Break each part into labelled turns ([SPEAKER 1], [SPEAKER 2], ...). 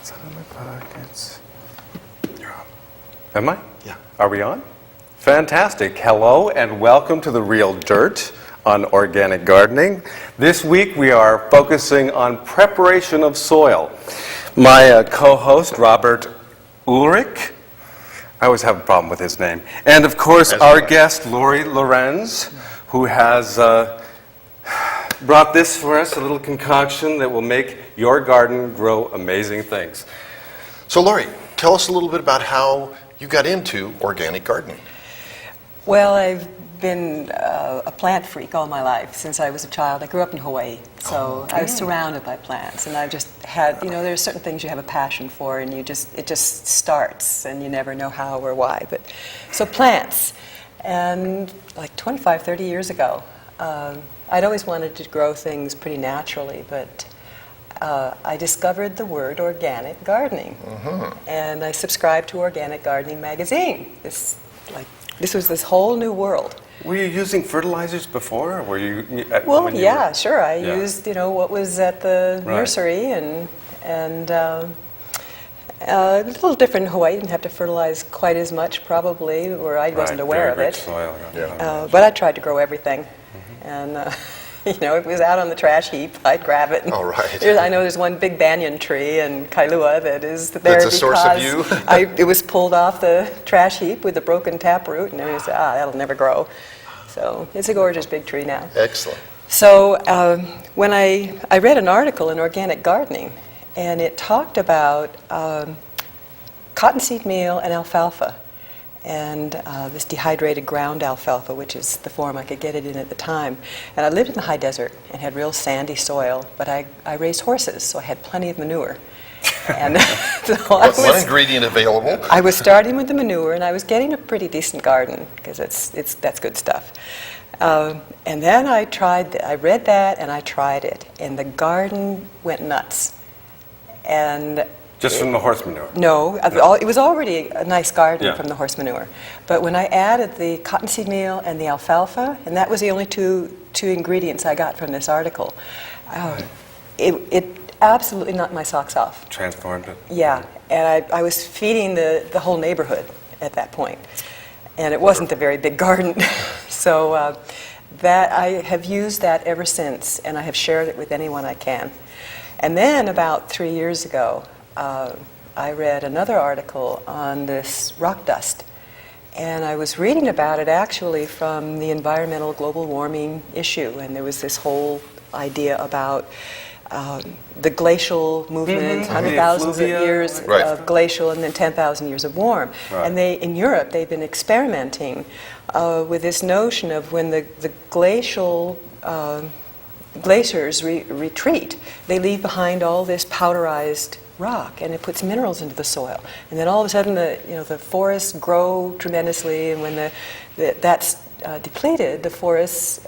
[SPEAKER 1] It's out of my pockets. You're on. Am I?
[SPEAKER 2] Yeah.
[SPEAKER 1] Are we on? Fantastic. Hello and welcome to The Real Dirt on Organic Gardening. This week we are focusing on preparation of soil. My co-host, Robert Ulrich, I always have a problem with his name, and of course our guest, Lori Lorenz, who has brought this for us, a little concoction that will make your garden grow amazing things.
[SPEAKER 2] So Lori, tell us a little bit about how you got into organic gardening.
[SPEAKER 3] Well, I've been a plant freak all my life since I was a child. I grew up in Hawaii, so I was surrounded by plants, and I've just had, there's certain things you have a passion for, and it just starts, and you never know how or why. But so plants, and like 25, 30 years ago, I'd always wanted to grow things pretty naturally, but I discovered the word organic gardening, and I subscribed to Organic Gardening magazine. This was this whole new world.
[SPEAKER 1] Were you using fertilizers before? Or were you?
[SPEAKER 3] Well, yeah, sure. I used, what was at the nursery, and a little different in Hawaii. Didn't have to fertilize quite as much, probably, or I wasn't aware of it.
[SPEAKER 1] Soil,
[SPEAKER 3] but I tried to grow everything, and if it was out on the trash heap, I'd grab it.
[SPEAKER 2] All right.
[SPEAKER 3] I know there's one big banyan tree in Kailua that is there
[SPEAKER 2] That's a
[SPEAKER 3] because
[SPEAKER 2] source of you?
[SPEAKER 3] it was pulled off the trash heap with a broken taproot, and I said, that'll never grow. So it's a gorgeous big tree now.
[SPEAKER 2] Excellent.
[SPEAKER 3] So when I read an article in Organic Gardening, and it talked about cottonseed meal and alfalfa, and this dehydrated ground alfalfa, which is the form I could get it in at the time. And I lived in the high desert and had real sandy soil, but I raised horses, so I had plenty of manure. And so
[SPEAKER 2] one ingredient available.
[SPEAKER 3] I was starting with the manure, and I was getting a pretty decent garden, because that's good stuff. And then I read that, and I tried it, and the garden went nuts. And
[SPEAKER 1] just from the horse manure?
[SPEAKER 3] No, it was already a nice garden from the horse manure. But when I added the cottonseed meal and the alfalfa, and that was the only two ingredients I got from this article, it absolutely knocked my socks off.
[SPEAKER 1] Transformed it?
[SPEAKER 3] Yeah, and I was feeding the whole neighborhood at that point. And it wasn't a very big garden. So that I have used that ever since, and I have shared it with anyone I can. And then about 3 years ago, I read another article on this rock dust, and I was reading about it actually from the environmental global warming issue, and there was this whole idea about the glacial movement, 100,000 of years of glacial and then 10,000 years of warm. And in Europe, they've been experimenting with this notion of when the glaciers retreat, they leave behind all this powderized rock, and it puts minerals into the soil. And then all of a sudden, the forests grow tremendously, and when that's depleted, the forests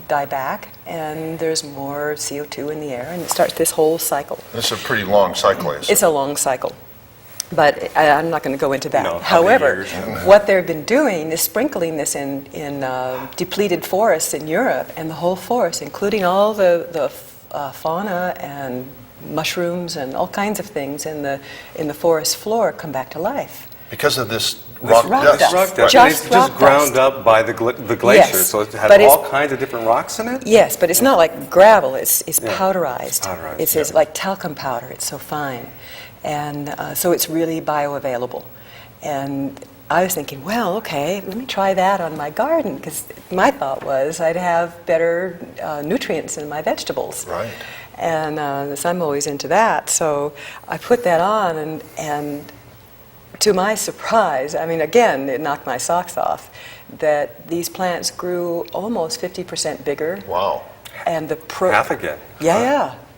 [SPEAKER 3] die back, and there's more CO2 in the air, and it starts this whole cycle.
[SPEAKER 2] It's a pretty long cycle.
[SPEAKER 3] It's a long cycle. But I'm not going to go into that.
[SPEAKER 1] No,
[SPEAKER 3] however, what they've been doing is sprinkling this in depleted forests in Europe, and the whole forest, including all the fauna and mushrooms and all kinds of things in the forest floor, come back to life.
[SPEAKER 2] Because of this
[SPEAKER 3] rock dust.
[SPEAKER 1] It's just ground up by the glacier, so it has all kinds of different rocks in it?
[SPEAKER 3] Yes, but it's not like gravel, it's powderized.
[SPEAKER 1] Powderized,
[SPEAKER 3] It's like talcum powder, it's so fine. And so it's really bioavailable. And I was thinking, well, okay, let me try that on my garden, because my thought was I'd have better nutrients in my vegetables.
[SPEAKER 2] Right.
[SPEAKER 3] And so I'm always into that. So I put that on, and to my surprise, again, it knocked my socks off, that these plants grew almost 50% bigger.
[SPEAKER 2] Wow.
[SPEAKER 3] And
[SPEAKER 1] half again.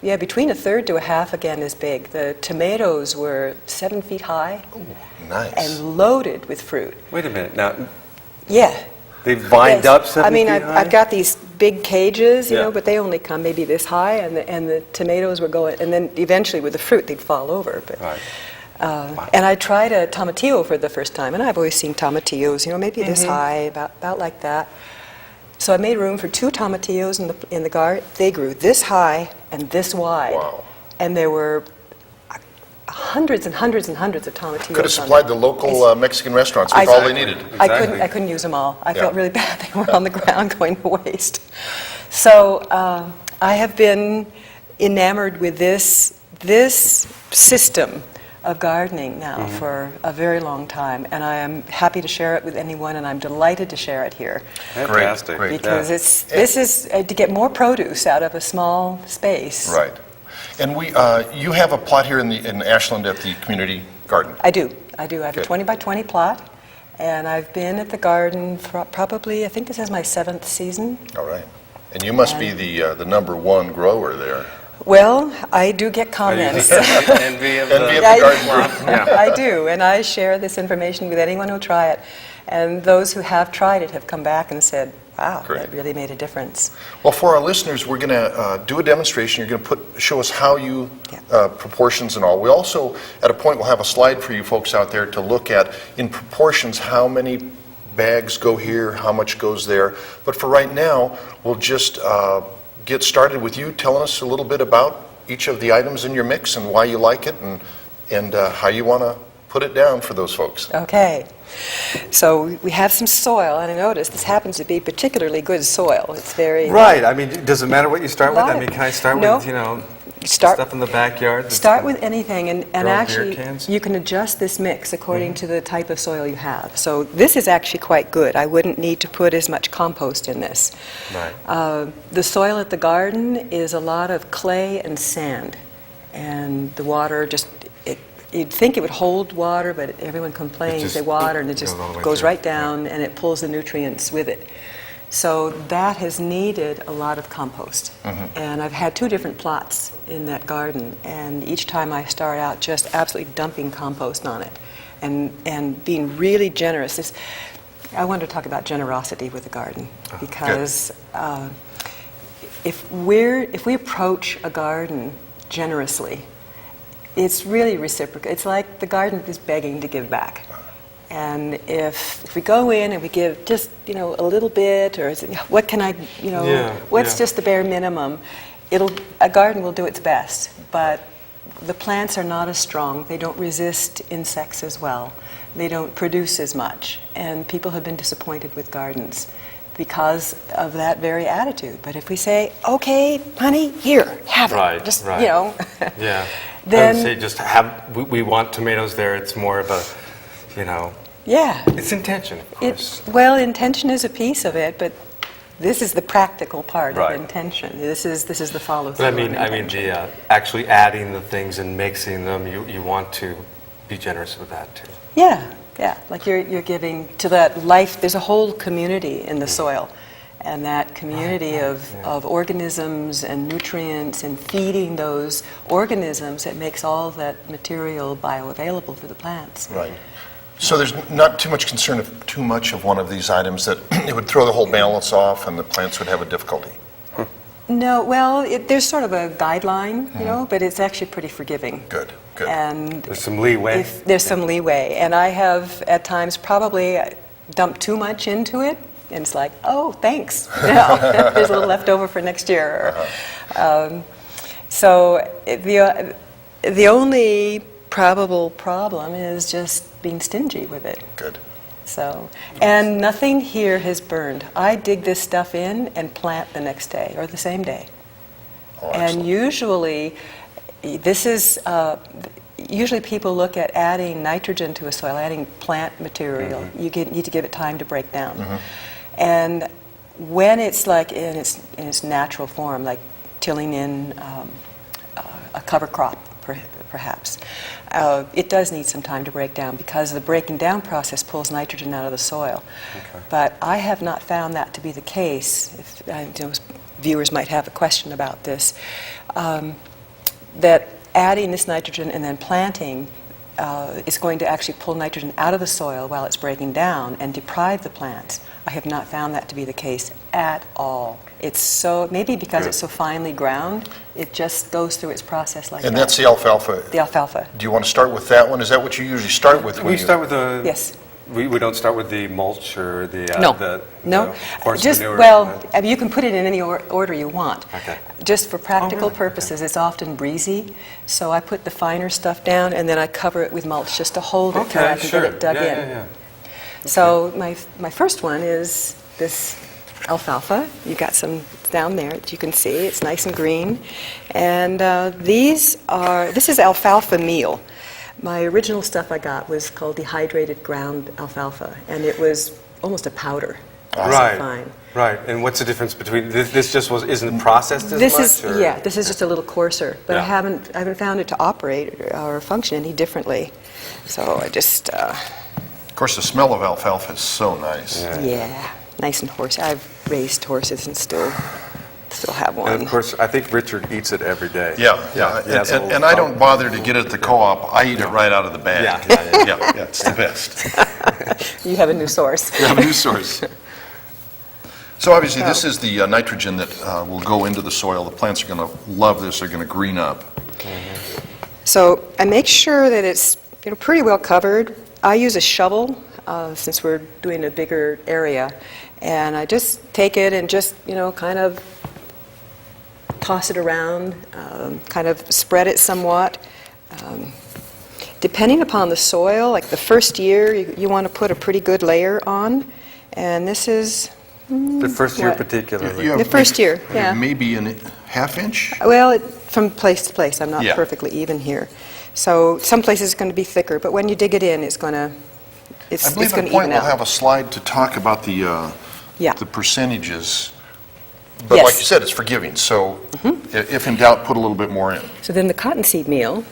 [SPEAKER 3] Yeah, between a third to a half again is big. The tomatoes were 7 feet high.
[SPEAKER 2] Ooh, nice.
[SPEAKER 3] And loaded with fruit.
[SPEAKER 1] Wait a minute, now.
[SPEAKER 3] Yeah.
[SPEAKER 1] They vined up 7 feet high?
[SPEAKER 3] I've got these big cages, but they only come maybe this high, and the tomatoes were going, and then eventually with the fruit they'd fall over. But,
[SPEAKER 1] wow.
[SPEAKER 3] And I tried a tomatillo for the first time, and I've always seen tomatillos, maybe this high, about like that. So I made room for 2 tomatillos in the garden. They grew this high and this wide.
[SPEAKER 2] Wow.
[SPEAKER 3] And there were hundreds and hundreds and hundreds of tomatillos.
[SPEAKER 2] Could have
[SPEAKER 3] on
[SPEAKER 2] supplied
[SPEAKER 3] it.
[SPEAKER 2] the local Mexican restaurants with all they needed.
[SPEAKER 3] I couldn't use them all. I
[SPEAKER 2] Yeah.
[SPEAKER 3] felt really bad they were on the ground going to waste. So I have been enamored with this system of gardening now for a very long time, and I am happy to share it with anyone, and I'm delighted to share it here.
[SPEAKER 1] Fantastic.
[SPEAKER 2] Great.
[SPEAKER 3] Because this is to get more produce out of a small space.
[SPEAKER 2] Right. And you have a plot here in Ashland at the community garden.
[SPEAKER 3] I do. I have
[SPEAKER 2] Good.
[SPEAKER 3] a 20 by 20 plot, and I've been at the garden for probably, I think this is my 7th season.
[SPEAKER 2] All right. And you must be the #1 grower there.
[SPEAKER 3] Well, I do get comments.
[SPEAKER 1] Envy of
[SPEAKER 2] Envy of
[SPEAKER 1] the
[SPEAKER 2] the garden group.
[SPEAKER 1] Yeah.
[SPEAKER 3] I do, and I share this information with anyone who'll try it. And those who have tried it have come back and said, wow,
[SPEAKER 2] Great.
[SPEAKER 3] that really made a difference.
[SPEAKER 2] Well, for our listeners, we're going to do a demonstration. You're going to show us how you, proportions and all. We also, at a point, will have a slide for you folks out there to look at, in proportions, how many bags go here, how much goes there. But for right now, we'll just get started with you telling us a little bit about each of the items in your mix and why you like it and how you want to put it down for those folks.
[SPEAKER 3] Okay. So we have some soil, and I noticed this happens to be particularly good soil. It's very...
[SPEAKER 1] Right. I mean, does it matter what you start with?
[SPEAKER 3] Lot
[SPEAKER 1] I
[SPEAKER 3] of-
[SPEAKER 1] mean, can I start
[SPEAKER 3] No.
[SPEAKER 1] with,
[SPEAKER 3] Start-
[SPEAKER 1] stuff in the backyard?
[SPEAKER 3] Start with anything, and
[SPEAKER 1] Grow beer
[SPEAKER 3] actually
[SPEAKER 1] cans?
[SPEAKER 3] you can adjust this mix according to the type of soil you have. So this is actually quite good. I wouldn't need to put as much compost in this.
[SPEAKER 1] Right.
[SPEAKER 3] The soil at the garden is a lot of clay and sand, and the water just, you'd think it would hold water, but everyone complains
[SPEAKER 1] just
[SPEAKER 3] they water and it just
[SPEAKER 1] goes all the way
[SPEAKER 3] goes
[SPEAKER 1] through.
[SPEAKER 3] right down and it pulls the nutrients with it. So that has needed a lot of compost. And I've had 2 different plots in that garden, and each time I start out just absolutely dumping compost on it and being really generous. I want to talk about generosity with the garden, because if we approach a garden generously, it's really reciprocal. It's like the garden is begging to give back. And if we go in and we give just, a little bit, or what can I, what's just the bare minimum, a garden will do its best. But the plants are not as strong. They don't resist insects as well. They don't produce as much. And people have been disappointed with gardens because of that very attitude. But if we say, okay, honey, here, have it.
[SPEAKER 1] Right,
[SPEAKER 3] Just,
[SPEAKER 1] right. Yeah.
[SPEAKER 3] Then-
[SPEAKER 1] I would say just we want tomatoes there. It's more of a,
[SPEAKER 3] Yeah.
[SPEAKER 1] it's intention, of course.
[SPEAKER 3] Well, intention is a piece of it, but this is the practical part
[SPEAKER 1] Right.
[SPEAKER 3] of intention. This is the follow through.
[SPEAKER 1] But I mean, actually adding the things and mixing them, you want to be generous with that too.
[SPEAKER 3] Yeah. Like you're giving to that life. There's a whole community in the soil, and that community of organisms and nutrients and feeding those organisms that makes all that material bioavailable for the plants.
[SPEAKER 2] Right. So there's not too much concern of too much of one of these items that it would throw the whole balance off and the plants would have a difficulty.
[SPEAKER 3] No, well, there's sort of a guideline, but it's actually pretty forgiving.
[SPEAKER 2] Good.
[SPEAKER 3] And
[SPEAKER 1] There's some leeway.
[SPEAKER 3] there's some leeway, and I have at times probably dumped too much into it, and it's like, oh, thanks. There's a little left over for next year. So the only probable problem is just being stingy with it.
[SPEAKER 2] Good.
[SPEAKER 3] So, and nothing here has burned. I dig this stuff in and plant the next day or the same day.
[SPEAKER 2] Oh,
[SPEAKER 3] And
[SPEAKER 2] excellent.
[SPEAKER 3] usually, usually people look at adding nitrogen to a soil, adding plant material. You need to give it time to break down. And when it's like in its natural form, like tilling in a cover crop, perhaps, it does need some time to break down because the breaking down process pulls nitrogen out of the soil.
[SPEAKER 1] Okay.
[SPEAKER 3] But I have not found that to be the case. If viewers might have a question about this, that adding this nitrogen and then planting is going to actually pull nitrogen out of the soil while it's breaking down and deprive the plants. I have not found that to be the case at all. It's so, maybe because
[SPEAKER 2] Good.
[SPEAKER 3] it's so finely ground, it just goes through its process like that.
[SPEAKER 2] And that's the alfalfa.
[SPEAKER 3] The alfalfa.
[SPEAKER 2] Do you want to start with that one? Is that what you usually start with?
[SPEAKER 1] We start with
[SPEAKER 3] Yes.
[SPEAKER 1] We don't start with the mulch or the
[SPEAKER 3] No,
[SPEAKER 1] the
[SPEAKER 3] no.
[SPEAKER 1] horse
[SPEAKER 3] Just,
[SPEAKER 1] manure?
[SPEAKER 3] well, I mean, you can put it in any order you want.
[SPEAKER 1] Okay.
[SPEAKER 3] Just for practical
[SPEAKER 1] really?
[SPEAKER 3] purposes, it's often breezy, so I put the finer stuff down and then I cover it with mulch just to hold it till I
[SPEAKER 1] Okay,
[SPEAKER 3] can
[SPEAKER 1] sure.
[SPEAKER 3] get it dug in.
[SPEAKER 1] Yeah.
[SPEAKER 3] So my first one is this alfalfa. You got some down there that you can see. It's nice and green. And this is Alfalfa Meal. My original stuff I got was called dehydrated ground alfalfa, and it was almost a powder. It was so
[SPEAKER 1] Right.
[SPEAKER 3] fine.
[SPEAKER 1] Right. And what's the difference between this? Just isn't processed as
[SPEAKER 3] This
[SPEAKER 1] much?
[SPEAKER 3] is
[SPEAKER 1] or?
[SPEAKER 3] this is just a little coarser, but I
[SPEAKER 1] Yeah.
[SPEAKER 3] haven't found it to operate or function any differently. So I just
[SPEAKER 2] Of course, the smell of alfalfa is so nice.
[SPEAKER 3] yeah, nice and horsey. I've raised horses and still have one.
[SPEAKER 1] And of course, I think Richard eats it every day.
[SPEAKER 2] Yeah.
[SPEAKER 1] He has a
[SPEAKER 2] And
[SPEAKER 1] little
[SPEAKER 2] I don't
[SPEAKER 1] cup.
[SPEAKER 2] bother to get it at the co-op. I eat it right out of the bag.
[SPEAKER 1] Yeah.
[SPEAKER 2] It's the best.
[SPEAKER 3] You have a new source.
[SPEAKER 2] We have a new source. So obviously, this is the nitrogen that will go into the soil. The plants are going to love this. They're going to green up.
[SPEAKER 3] So I make sure that it's pretty well covered. I use a shovel since we're doing a bigger area, and I just take it and just kind of toss it around, kind of spread it somewhat. Depending upon the soil, like the first year, you want to put a pretty good layer on, and this is
[SPEAKER 1] The first year
[SPEAKER 3] What?
[SPEAKER 1] particularly.
[SPEAKER 2] You have
[SPEAKER 3] The first year, yeah.
[SPEAKER 2] Maybe a half inch?
[SPEAKER 3] well, from place to place. I'm not
[SPEAKER 2] Yeah.
[SPEAKER 3] perfectly even here. So some places it's going to be thicker, but when you dig it in, it's going to
[SPEAKER 2] I believe at a point we'll have a slide to talk about the
[SPEAKER 3] Yeah.
[SPEAKER 2] the percentages. But
[SPEAKER 3] Yes.
[SPEAKER 2] like you said, it's forgiving, so if in doubt, put a little bit more in.
[SPEAKER 3] So then the cottonseed meal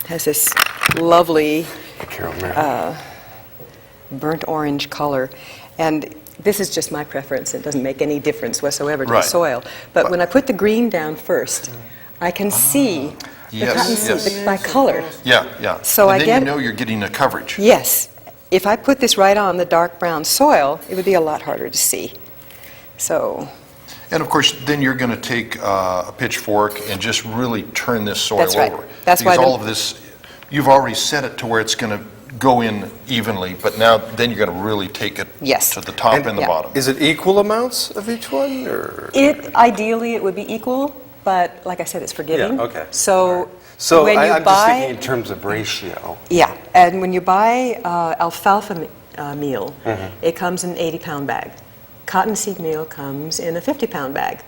[SPEAKER 3] has this lovely
[SPEAKER 1] Carol Mary.
[SPEAKER 3] burnt orange color. And this is just my preference. It doesn't make any difference whatsoever to
[SPEAKER 2] Right.
[SPEAKER 3] the soil. But when I put the green down first, I can see the
[SPEAKER 2] Yes,
[SPEAKER 3] cottonseed
[SPEAKER 2] yes.
[SPEAKER 3] by color.
[SPEAKER 2] Yeah.
[SPEAKER 3] So I
[SPEAKER 2] And then
[SPEAKER 3] get-
[SPEAKER 2] you know you're getting a coverage.
[SPEAKER 3] Yes. If I put this right on the dark brown soil, it would be a lot harder to see. So,
[SPEAKER 2] And of course, then you're going to take a pitchfork and just really turn this soil
[SPEAKER 3] That's right.
[SPEAKER 2] over.
[SPEAKER 3] That's why
[SPEAKER 2] Because
[SPEAKER 3] the-
[SPEAKER 2] all of this, you've already set it to where it's going to go in evenly, but now then you're going to really take it
[SPEAKER 3] Yes.
[SPEAKER 2] to the top and the
[SPEAKER 3] yeah.
[SPEAKER 2] bottom.
[SPEAKER 1] Is it equal amounts of each one, or?
[SPEAKER 3] ideally, it would be equal, but like I said, it's forgiving.
[SPEAKER 1] Yeah, okay.
[SPEAKER 3] So,
[SPEAKER 1] So
[SPEAKER 3] when you
[SPEAKER 1] I'm just
[SPEAKER 3] buy...
[SPEAKER 1] thinking in terms of ratio.
[SPEAKER 3] Yeah, and when you buy alfalfa meal,
[SPEAKER 1] Mm-hmm.
[SPEAKER 3] it comes in an 80-pound bag. Cottonseed meal comes in a 50-pound bag.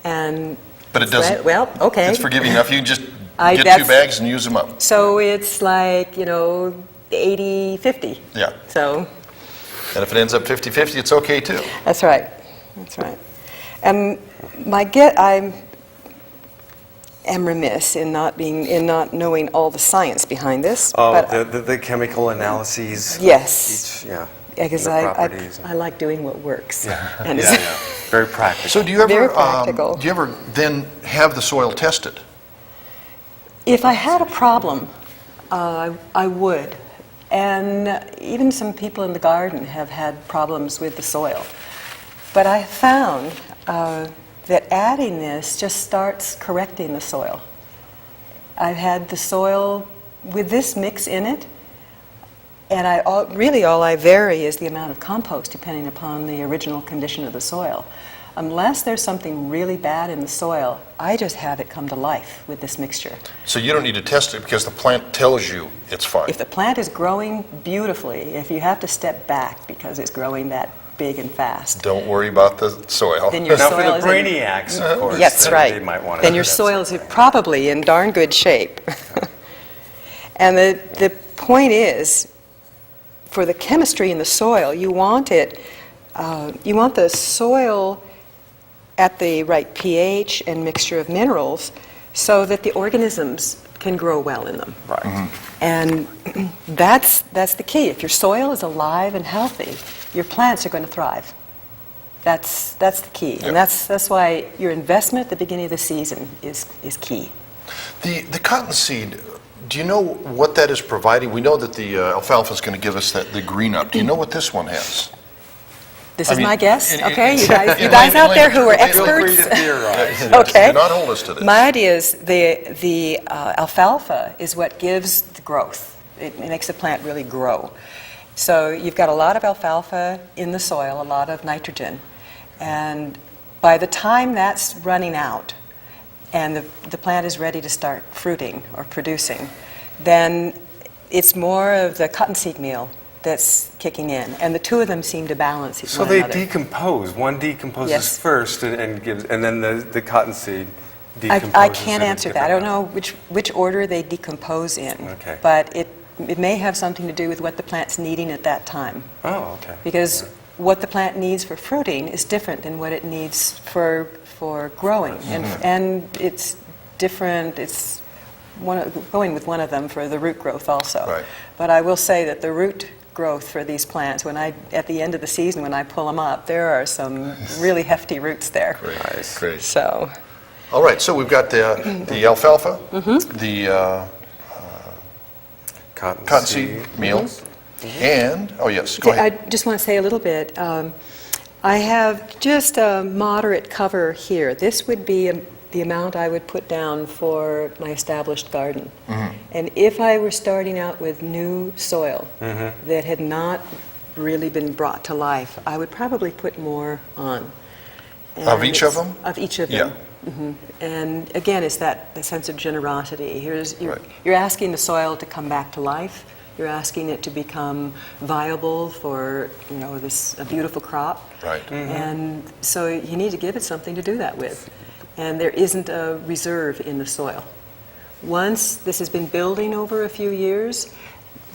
[SPEAKER 3] And
[SPEAKER 2] But it doesn't.
[SPEAKER 3] well, okay.
[SPEAKER 2] It's forgiving enough. You can just
[SPEAKER 3] I-
[SPEAKER 2] get two
[SPEAKER 3] that's-
[SPEAKER 2] bags and use them up.
[SPEAKER 3] So it's like 80-50.
[SPEAKER 2] Yeah.
[SPEAKER 3] So
[SPEAKER 2] And if it ends up 50-50, it's okay too.
[SPEAKER 3] that's right. That's right. And I am remiss in not knowing all the science behind this.
[SPEAKER 1] Oh,
[SPEAKER 3] but
[SPEAKER 1] the chemical analyses.
[SPEAKER 3] Yes.
[SPEAKER 1] Each, yeah.
[SPEAKER 3] because
[SPEAKER 1] the properties.
[SPEAKER 3] I like doing what works. And
[SPEAKER 1] Yeah, yeah. Very practical.
[SPEAKER 2] So do you ever,
[SPEAKER 3] Very practical.
[SPEAKER 2] do you ever then have the soil tested?
[SPEAKER 3] If I had a problem, I would. And even some people in the garden have had problems with the soil. But I found that adding this just starts correcting the soil. I've had the soil with this mix in it, and really all I vary is the amount of compost depending upon the original condition of the soil. Unless there's something really bad in the soil, I just have it come to life with this mixture.
[SPEAKER 2] So you don't need to test it because the plant tells you it's fine.
[SPEAKER 3] If the plant is growing beautifully, if you have to step back because it's growing that big and fast,
[SPEAKER 2] Don't worry about the soil.
[SPEAKER 3] then your
[SPEAKER 1] Now, for
[SPEAKER 3] soil
[SPEAKER 1] the
[SPEAKER 3] is
[SPEAKER 1] brainiacs, of course,
[SPEAKER 3] Yes,
[SPEAKER 1] then
[SPEAKER 3] right.
[SPEAKER 1] they might want to
[SPEAKER 3] Then
[SPEAKER 1] do
[SPEAKER 3] your
[SPEAKER 1] that
[SPEAKER 3] soil is
[SPEAKER 1] sort of thing.
[SPEAKER 3] probably in darn good shape. And the point is, for the chemistry in the soil, you want the soil at the right pH and mixture of minerals so that the organisms can grow well in them.
[SPEAKER 1] Right.
[SPEAKER 3] And that's the key. If your soil is alive and healthy, your plants are going to thrive. That's the key.
[SPEAKER 2] Yeah.
[SPEAKER 3] And that's why your investment at the beginning of the season is key.
[SPEAKER 2] The cottonseed, do you know what that is providing? We know that the alfalfa is going to give us the green up. Do you know what this one has?
[SPEAKER 3] This
[SPEAKER 2] I
[SPEAKER 3] is
[SPEAKER 2] mean,
[SPEAKER 3] my guess.
[SPEAKER 2] in-
[SPEAKER 3] Okay,
[SPEAKER 2] in-
[SPEAKER 3] you guys
[SPEAKER 2] in
[SPEAKER 3] out there who are
[SPEAKER 2] feel free
[SPEAKER 3] experts.
[SPEAKER 1] Feel free to theorize.
[SPEAKER 2] Yes,
[SPEAKER 3] Okay.
[SPEAKER 2] Do not hold us to this.
[SPEAKER 3] My idea is the alfalfa is what gives the growth. it makes the plant really grow. So you've got a lot of alfalfa in the soil, a lot of nitrogen, and by the time that's running out and the plant is ready to start fruiting or producing, then it's more of the cottonseed meal that's kicking in, and the two of them seem to balance each
[SPEAKER 1] So
[SPEAKER 3] one
[SPEAKER 1] they
[SPEAKER 3] another.
[SPEAKER 1] decompose. One decomposes
[SPEAKER 3] Yes.
[SPEAKER 1] first and gives, and then the cottonseed decomposes.
[SPEAKER 3] I can't
[SPEAKER 1] in a
[SPEAKER 3] answer that. I don't
[SPEAKER 1] different
[SPEAKER 3] know which order they decompose in,
[SPEAKER 1] Okay.
[SPEAKER 3] but it may have something to do with what the plant's needing at that time.
[SPEAKER 1] Oh, okay.
[SPEAKER 3] Because what the plant needs for fruiting is different than what it needs for growing, and it's different. It's going with one of them for the root growth also.
[SPEAKER 2] Right.
[SPEAKER 3] But I will say that the root growth for these plants, at the end of the season when I pull them up, there are some really hefty roots there.
[SPEAKER 2] Great. Great.
[SPEAKER 3] So.
[SPEAKER 2] All right, so we've got the alfalfa, the cottonseed meal, and, oh yes, go
[SPEAKER 3] I
[SPEAKER 2] ahead.
[SPEAKER 3] just want to say a little bit. I have just a moderate cover here. This would be the amount I would put down for my established garden. And if I were starting out with new soil that had not really been brought to life, I would probably put more on.
[SPEAKER 2] Of each of them?
[SPEAKER 3] Of each of them. And again, it's the sense of generosity. You're asking the soil to come back to life. You're asking it to become viable for a beautiful crop.
[SPEAKER 2] Right.
[SPEAKER 3] And so you need to give it something to do that with. And there isn't a reserve in the soil. Once this has been building over a few years,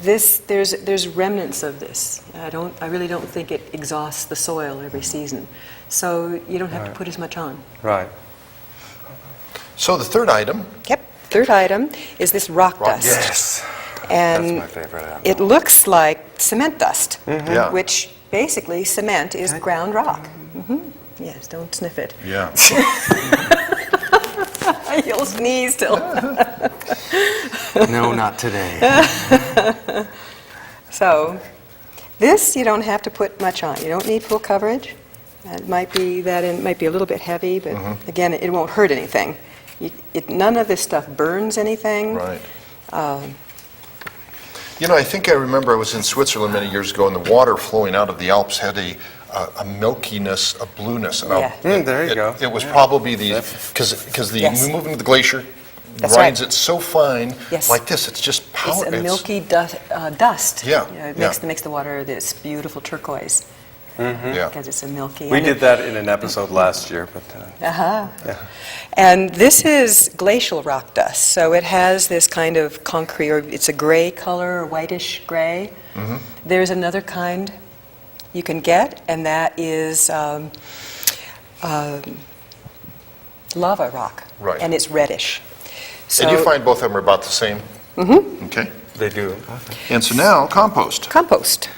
[SPEAKER 3] there's remnants of this. I really don't think it exhausts the soil every season. So you don't have to put as much on.
[SPEAKER 1] Right.
[SPEAKER 2] So the third item.
[SPEAKER 3] Yep. Third item is this rock dust.
[SPEAKER 1] Yes.
[SPEAKER 3] And
[SPEAKER 1] That's my favorite apple.
[SPEAKER 3] it looks like cement dust,
[SPEAKER 2] Yeah.
[SPEAKER 3] which basically cement is ground rock. Yes, don't sniff it.
[SPEAKER 2] Yeah.
[SPEAKER 3] You'll sneeze till.
[SPEAKER 1] No, not today.
[SPEAKER 3] So, this you don't have to put much on. You don't need full coverage. It might be a little bit heavy, but again, it won't hurt anything. None of this stuff burns anything.
[SPEAKER 2] Right. I think I remember I was in Switzerland many years ago, and the water flowing out of the Alps had a milkiness, a blueness. And
[SPEAKER 1] There you go.
[SPEAKER 2] It was probably because
[SPEAKER 3] Yes.
[SPEAKER 2] moving to the glacier
[SPEAKER 3] That's
[SPEAKER 2] grinds
[SPEAKER 3] right.
[SPEAKER 2] it so fine,
[SPEAKER 3] Yes.
[SPEAKER 2] like this. It's just
[SPEAKER 3] It's
[SPEAKER 2] power.
[SPEAKER 3] a milky dust.
[SPEAKER 2] Yeah,
[SPEAKER 3] It
[SPEAKER 2] yeah.
[SPEAKER 3] makes the water this beautiful turquoise
[SPEAKER 2] Yeah.
[SPEAKER 3] because it's a milky.
[SPEAKER 1] We
[SPEAKER 3] and
[SPEAKER 1] did that in an episode last year, but
[SPEAKER 3] Uh-huh. And this is glacial rock dust, so it has this kind of concrete, or it's a gray color, or whitish gray. There's another kind you can get, and that is lava rock.
[SPEAKER 2] Right.
[SPEAKER 3] And it's reddish. So,
[SPEAKER 2] And you find both of them are about the same? Okay.
[SPEAKER 1] they do.
[SPEAKER 2] And so now, compost.
[SPEAKER 3] compost.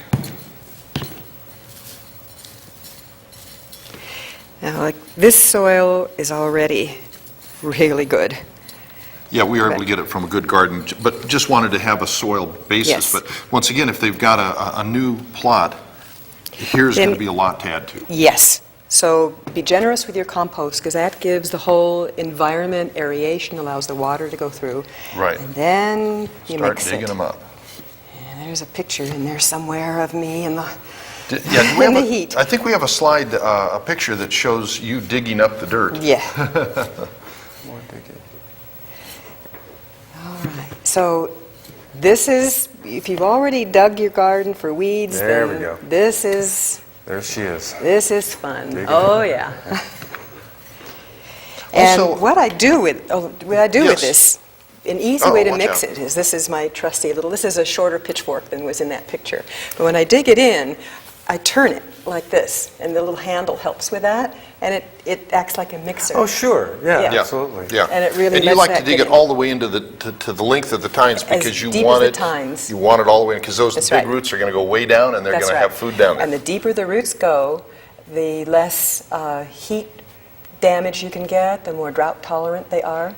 [SPEAKER 3] Now, like, this soil is already really good.
[SPEAKER 2] Yeah, we are able to get it from a good garden, but just wanted to have a soil basis.
[SPEAKER 3] Yes.
[SPEAKER 2] But once again, if they've got a new plot, here's
[SPEAKER 3] Then-
[SPEAKER 2] going to be a lot to add to.
[SPEAKER 3] Yes. So be generous with your compost, because that gives the whole environment aeration, allows the water to go through.
[SPEAKER 2] Right.
[SPEAKER 3] And then you
[SPEAKER 2] Start
[SPEAKER 3] mix
[SPEAKER 2] digging
[SPEAKER 3] it.
[SPEAKER 2] them up.
[SPEAKER 3] And there's a picture in there somewhere of me in the
[SPEAKER 2] Do we
[SPEAKER 3] in
[SPEAKER 2] have
[SPEAKER 3] the heat.
[SPEAKER 2] I think we have a slide, a picture that shows you digging up the dirt.
[SPEAKER 3] Yeah. All right. So this is, if you've already dug your garden for weeds,
[SPEAKER 1] There
[SPEAKER 3] then
[SPEAKER 1] we go.
[SPEAKER 3] this is
[SPEAKER 1] There she is.
[SPEAKER 3] fun.
[SPEAKER 1] Dig it.
[SPEAKER 3] Oh yeah. And
[SPEAKER 2] Also-
[SPEAKER 3] what I do with
[SPEAKER 2] Yes.
[SPEAKER 3] this, an easy
[SPEAKER 2] Oh,
[SPEAKER 3] way to
[SPEAKER 2] watch
[SPEAKER 3] mix
[SPEAKER 2] out.
[SPEAKER 3] it is, this is my trusty this is a shorter pitchfork than was in that picture. But when I dig it in, I turn it like this, and the little handle helps with that, and it acts like a mixer.
[SPEAKER 1] Oh, sure. Yeah,
[SPEAKER 3] Yeah.
[SPEAKER 1] absolutely.
[SPEAKER 2] Yeah.
[SPEAKER 3] And it really
[SPEAKER 2] And you
[SPEAKER 3] lets
[SPEAKER 2] like to
[SPEAKER 3] that
[SPEAKER 2] dig
[SPEAKER 3] get
[SPEAKER 2] it
[SPEAKER 3] in.
[SPEAKER 2] all the way into to the length of the tines because you
[SPEAKER 3] deep
[SPEAKER 2] want
[SPEAKER 3] as
[SPEAKER 2] it.
[SPEAKER 3] the tines.
[SPEAKER 2] You want it all the way in because those
[SPEAKER 3] That's
[SPEAKER 2] big
[SPEAKER 3] right.
[SPEAKER 2] roots are going to go way down and they're
[SPEAKER 3] That's
[SPEAKER 2] going to
[SPEAKER 3] right.
[SPEAKER 2] have food down there.
[SPEAKER 3] And the deeper the roots go, the less heat damage you can get, the more drought tolerant they are,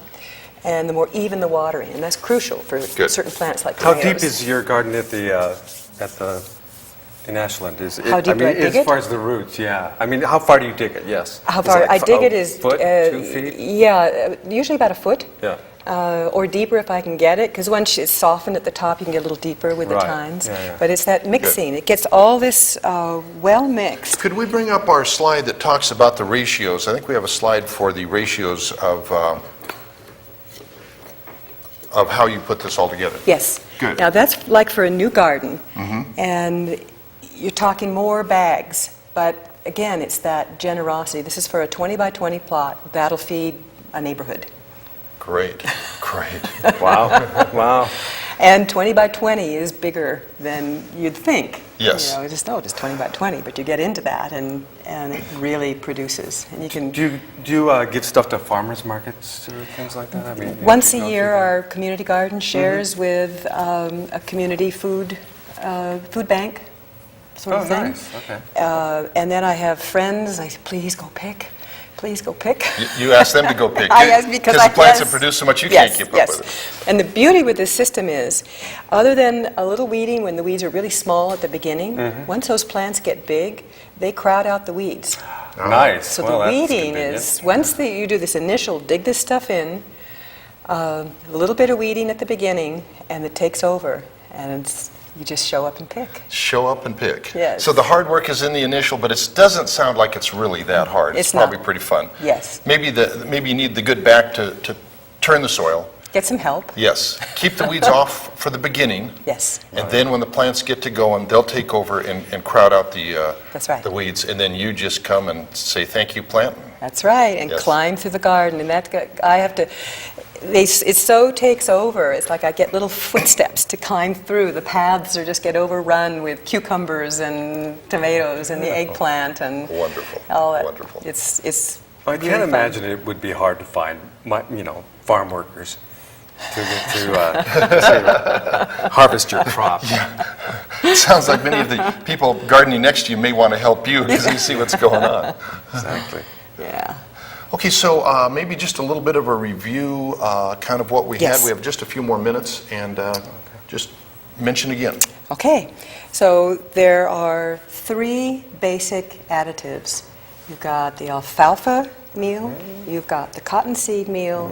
[SPEAKER 3] and the more even the watering. And that's crucial for
[SPEAKER 2] Good.
[SPEAKER 3] certain plants like
[SPEAKER 1] How
[SPEAKER 3] tomatoes.
[SPEAKER 1] deep is your garden in Ashland?
[SPEAKER 3] How deep do I dig
[SPEAKER 1] as
[SPEAKER 3] it?
[SPEAKER 1] far as the roots, yeah. I mean, how far do you dig it? Yes.
[SPEAKER 3] How
[SPEAKER 1] Is
[SPEAKER 3] far
[SPEAKER 1] it
[SPEAKER 3] I
[SPEAKER 1] like
[SPEAKER 3] dig
[SPEAKER 1] a
[SPEAKER 3] it is
[SPEAKER 1] foot, 2 feet?
[SPEAKER 3] Yeah, usually about a foot.
[SPEAKER 1] Yeah.
[SPEAKER 3] or deeper if I can get it, because once it's softened at the top, you can get a little deeper with the
[SPEAKER 1] Right.
[SPEAKER 3] tines.
[SPEAKER 1] Yeah, yeah.
[SPEAKER 3] But it's that mixing. It gets all this well mixed.
[SPEAKER 2] Could we bring up our slide that talks about the ratios? I think we have a slide for the ratios of how you put this all together.
[SPEAKER 3] Yes.
[SPEAKER 2] Good.
[SPEAKER 3] Now that's like for a new garden, and you're talking more bags, but again, it's that generosity. This is for a 20 by 20 plot. That'll feed a neighborhood.
[SPEAKER 2] Great, great.
[SPEAKER 1] Wow. Wow.
[SPEAKER 3] And 20 by 20 is bigger than you'd think.
[SPEAKER 2] Yes.
[SPEAKER 3] You know, just 20 by 20, but you get into that, and it really produces. And you can.
[SPEAKER 1] Do you give stuff to farmers markets or things like that? I mean,
[SPEAKER 3] Once a
[SPEAKER 1] you go
[SPEAKER 3] year,
[SPEAKER 1] through the-
[SPEAKER 3] our community garden shares with a community food bank sort
[SPEAKER 1] Oh,
[SPEAKER 3] of thing.
[SPEAKER 1] nice. Okay.
[SPEAKER 3] And then I have friends. I say, please go pick. Please go pick.
[SPEAKER 2] You ask them to go pick.
[SPEAKER 3] I ask because
[SPEAKER 2] the plants have produced so much you can't keep up with it.
[SPEAKER 3] And the beauty with this system is, other than a little weeding when the weeds are really small at the beginning, once those plants get big, they crowd out the weeds.
[SPEAKER 1] Nice.
[SPEAKER 3] So
[SPEAKER 1] Well,
[SPEAKER 3] the
[SPEAKER 1] that's
[SPEAKER 3] weeding
[SPEAKER 1] convenient.
[SPEAKER 3] is, once you do this initial, dig this stuff in, a little bit of weeding at the beginning, and it takes over. And you just show up and pick.
[SPEAKER 2] Show up and pick.
[SPEAKER 3] Yes.
[SPEAKER 2] So the hard work is in the initial, but it doesn't sound like it's really that hard.
[SPEAKER 3] It's
[SPEAKER 2] probably
[SPEAKER 3] not.
[SPEAKER 2] pretty fun.
[SPEAKER 3] Yes.
[SPEAKER 2] Maybe you need the good back to turn the soil.
[SPEAKER 3] Get some help.
[SPEAKER 2] Yes. Keep the weeds off for the beginning.
[SPEAKER 3] Yes.
[SPEAKER 2] And then when the plants get to going, they'll take over and crowd out
[SPEAKER 3] That's right.
[SPEAKER 2] the weeds. And then you just come and say, thank you, plant.
[SPEAKER 3] That's right, and
[SPEAKER 2] Yes.
[SPEAKER 3] climb through the garden, and I have to. It so takes over. It's like I get little footsteps to climb through. The paths just get overrun with cucumbers and tomatoes and the eggplant and
[SPEAKER 2] Wonderful.
[SPEAKER 3] all that.
[SPEAKER 2] Wonderful.
[SPEAKER 3] It's.
[SPEAKER 1] I
[SPEAKER 3] really
[SPEAKER 1] can't
[SPEAKER 3] fun.
[SPEAKER 1] imagine it would be hard to find, farm workers to harvest your crop.
[SPEAKER 2] It sounds like many of the people gardening next to you may want to help you because you see what's going on.
[SPEAKER 1] Exactly.
[SPEAKER 3] Yeah.
[SPEAKER 2] Okay, so maybe just a little bit of a review, kind of what we
[SPEAKER 3] Yes.
[SPEAKER 2] had. We have just a few more minutes, and just mention again.
[SPEAKER 3] Okay, so there are 3 basic additives. You've got the alfalfa meal, you've got the cottonseed meal,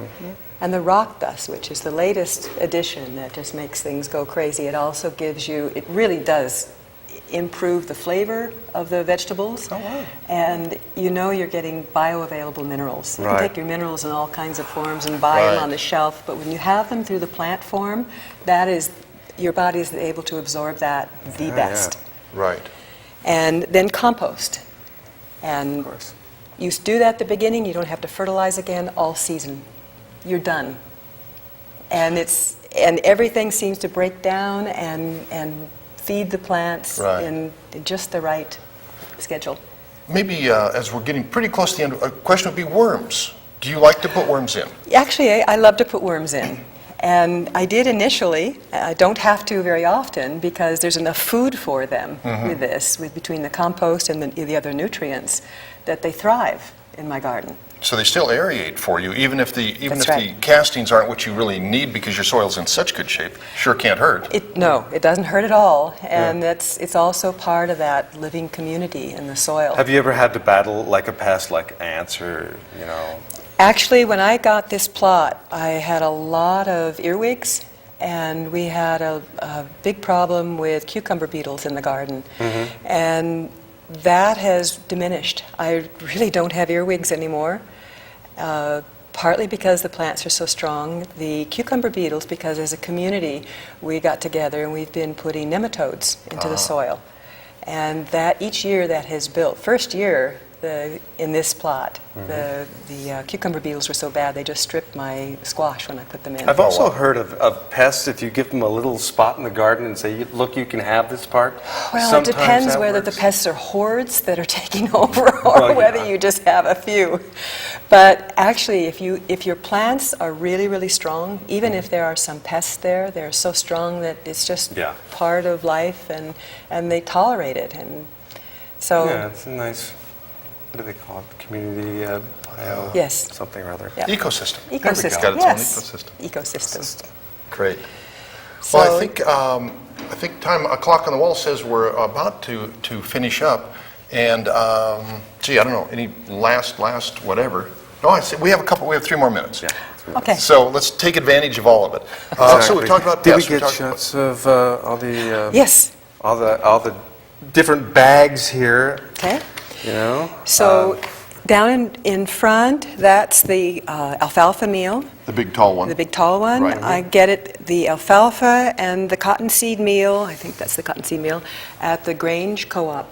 [SPEAKER 3] and the rock dust, which is the latest addition that just makes things go crazy. It also gives you, it really does improve the flavor of the vegetables.
[SPEAKER 1] Oh, wow.
[SPEAKER 3] And you're getting bioavailable minerals. You
[SPEAKER 1] Right.
[SPEAKER 3] can take your minerals in all kinds of forms and buy them
[SPEAKER 2] Right.
[SPEAKER 3] on the shelf, but when you have them through the plant form, that is, your body is able to absorb that the
[SPEAKER 1] Yeah,
[SPEAKER 3] best.
[SPEAKER 2] Right.
[SPEAKER 3] And then compost. And
[SPEAKER 1] Of course.
[SPEAKER 3] you do that at the beginning, you don't have to fertilize again all season. You're done. And everything seems to break down and feed the plants
[SPEAKER 2] Right.
[SPEAKER 3] in just the right schedule.
[SPEAKER 2] Maybe as we're getting pretty close to the end, a question would be worms. Do you like to put worms in?
[SPEAKER 3] Actually, I love to put worms in. And I did initially. I don't have to very often because there's enough food for them with this, between the compost and the other nutrients, that they thrive in my garden.
[SPEAKER 2] So they still aerate for you, even if the
[SPEAKER 3] That's right.
[SPEAKER 2] castings aren't what you really need because your soil's in such good shape. Sure can't hurt.
[SPEAKER 3] No, it doesn't hurt at all. And it's also part of that living community in the soil.
[SPEAKER 1] Have you ever had to battle like a pest, like ants or,
[SPEAKER 3] Actually, when I got this plot, I had a lot of earwigs, and we had a big problem with cucumber beetles in the garden. And that has diminished. I really don't have earwigs anymore, partly because the plants are so strong. The cucumber beetles, because as a community, we got together and we've been putting nematodes into the soil. And that each year that has built, first year, in this plot, the cucumber beetles were so bad they just stripped my squash when I put them in.
[SPEAKER 1] I've also
[SPEAKER 2] wow.
[SPEAKER 1] heard of pests, if you give them a little spot in the garden and say, look, you can have this part.
[SPEAKER 3] Well,
[SPEAKER 1] sometimes
[SPEAKER 3] it depends
[SPEAKER 1] that
[SPEAKER 3] whether
[SPEAKER 1] works.
[SPEAKER 3] the pests are hordes that are taking over or
[SPEAKER 1] Well,
[SPEAKER 3] whether
[SPEAKER 1] yeah.
[SPEAKER 3] you just have a few. But actually, if your plants are really, really strong, even if there are some pests there, they're so strong that it's just
[SPEAKER 1] Yeah.
[SPEAKER 3] part of life and they tolerate it. And so,
[SPEAKER 1] Yeah, it's a nice, what do they call it? Community bio
[SPEAKER 3] Yes.
[SPEAKER 1] something or other.
[SPEAKER 3] Yeah.
[SPEAKER 2] Ecosystem. There we go.
[SPEAKER 3] ecosystem.
[SPEAKER 2] Got its
[SPEAKER 3] Yes.
[SPEAKER 2] own ecosystem.
[SPEAKER 3] Ecosystem.
[SPEAKER 2] Great.
[SPEAKER 3] So,
[SPEAKER 2] Well, I think a clock on the wall says we're about to finish up. And, gee, I don't know, any last whatever. No, I see. We have 3 more minutes.
[SPEAKER 1] Yeah.
[SPEAKER 3] Okay.
[SPEAKER 2] So let's take advantage of all of it. So we talked about
[SPEAKER 1] Did
[SPEAKER 2] pests.
[SPEAKER 1] we get
[SPEAKER 2] talked
[SPEAKER 1] shots of all the
[SPEAKER 3] Yes.
[SPEAKER 1] all the different bags here?
[SPEAKER 3] Okay.
[SPEAKER 1] You know.
[SPEAKER 3] So down in front, that's the alfalfa meal,
[SPEAKER 2] the big tall one.
[SPEAKER 3] the big tall one.
[SPEAKER 2] Right.
[SPEAKER 3] I get it, the alfalfa and the cottonseed meal, I think that's the cottonseed meal, at the Grange Co-op.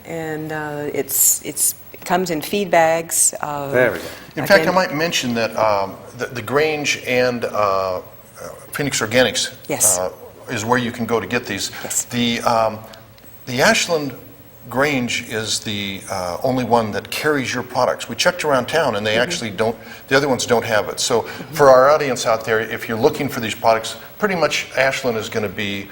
[SPEAKER 3] And it comes in feed bags.
[SPEAKER 1] There we go.
[SPEAKER 2] In fact, I might mention that the Grange and Phoenix Organics
[SPEAKER 3] Yes.
[SPEAKER 2] is where you can go to get these.
[SPEAKER 3] Yes.
[SPEAKER 2] The Ashland Grange is the only one that carries your products. We checked around town and they actually don't, the other ones don't have it. So for our audience out there, if you're looking for these products, pretty much Ashland is going to be,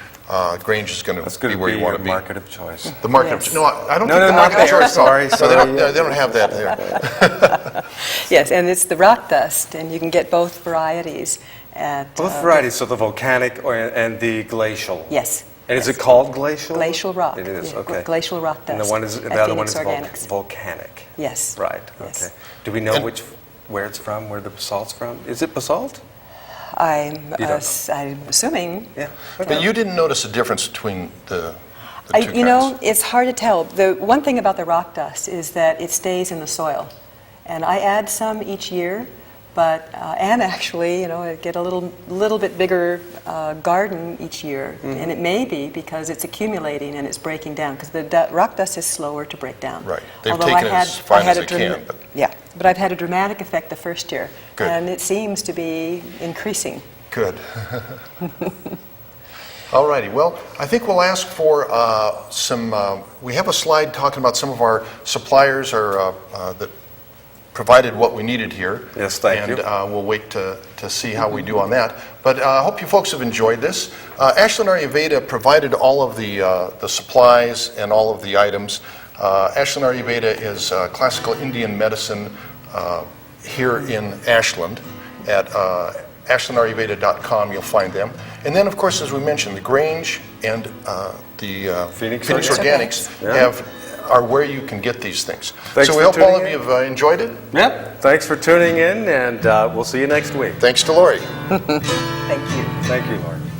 [SPEAKER 2] Grange is going
[SPEAKER 1] That's
[SPEAKER 2] to
[SPEAKER 1] going
[SPEAKER 2] be
[SPEAKER 1] to
[SPEAKER 2] where
[SPEAKER 1] be
[SPEAKER 2] you want
[SPEAKER 1] your
[SPEAKER 2] to be.
[SPEAKER 1] market of choice.
[SPEAKER 2] The market
[SPEAKER 3] Yes.
[SPEAKER 2] of, no, I don't
[SPEAKER 1] No,
[SPEAKER 2] think
[SPEAKER 1] no,
[SPEAKER 2] the
[SPEAKER 1] not
[SPEAKER 2] market of
[SPEAKER 1] there.
[SPEAKER 2] choice, no.
[SPEAKER 1] Sorry,
[SPEAKER 2] No,
[SPEAKER 1] sorry.
[SPEAKER 2] they don't have that there.
[SPEAKER 3] Yes, and it's the rock dust, and you can get both varieties at...
[SPEAKER 1] Both varieties, so the volcanic and the glacial.
[SPEAKER 3] Yes.
[SPEAKER 1] And is it called glacial?
[SPEAKER 3] Glacial rock.
[SPEAKER 1] It is,
[SPEAKER 3] Yeah,
[SPEAKER 1] okay.
[SPEAKER 3] glacial rock
[SPEAKER 1] And
[SPEAKER 3] dust
[SPEAKER 1] the
[SPEAKER 3] at
[SPEAKER 1] other one
[SPEAKER 3] Phoenix
[SPEAKER 1] is
[SPEAKER 3] Organics.
[SPEAKER 1] volcanic.
[SPEAKER 3] Yes.
[SPEAKER 1] Right,
[SPEAKER 3] Yes.
[SPEAKER 1] okay. Do we know
[SPEAKER 2] And-
[SPEAKER 1] where it's from, where the basalt's from? Is it basalt?
[SPEAKER 3] I'm
[SPEAKER 1] You don't know.
[SPEAKER 3] I'm assuming.
[SPEAKER 1] Yeah.
[SPEAKER 2] But you didn't notice a difference between the two
[SPEAKER 3] You know,
[SPEAKER 2] kinds.
[SPEAKER 3] it's hard to tell. The one thing about the rock dust is that it stays in the soil. And I add some each year, but and actually, I get a little bit bigger garden each year. And it may be because it's accumulating and it's breaking down, because the rock dust is slower to break down.
[SPEAKER 2] Right. They've
[SPEAKER 3] Although
[SPEAKER 2] taken it
[SPEAKER 3] I had,
[SPEAKER 2] as fine
[SPEAKER 3] I had
[SPEAKER 2] as
[SPEAKER 3] a
[SPEAKER 2] they can, but-
[SPEAKER 3] Yeah, but I've had a dramatic effect the first year.
[SPEAKER 2] Good.
[SPEAKER 3] And it seems to be increasing.
[SPEAKER 2] Good. All righty. Well, I think we'll ask for we have a slide talking about some of our suppliers that provided what we needed here.
[SPEAKER 1] Yes, thank you.
[SPEAKER 2] And we'll wait to see how we do on that. But I hope you folks have enjoyed this. Ashland Ayurveda provided all of the supplies and all of the items. Ashland Ayurveda is classical Indian medicine here in Ashland. At ashlandayurveda.com you'll find them. And then, of course, as we mentioned, the Grange and the
[SPEAKER 1] Phoenix
[SPEAKER 2] Organics
[SPEAKER 1] Yeah.
[SPEAKER 2] are where you can get these things.
[SPEAKER 1] Thanks
[SPEAKER 2] So we
[SPEAKER 1] for
[SPEAKER 2] hope all of
[SPEAKER 1] tuning
[SPEAKER 2] you
[SPEAKER 1] in.
[SPEAKER 2] have enjoyed it.
[SPEAKER 1] Yep. Thanks for tuning in, and we'll see you next week.
[SPEAKER 2] Thanks to Lori.
[SPEAKER 3] Thank you.
[SPEAKER 1] Thank you, Lauren.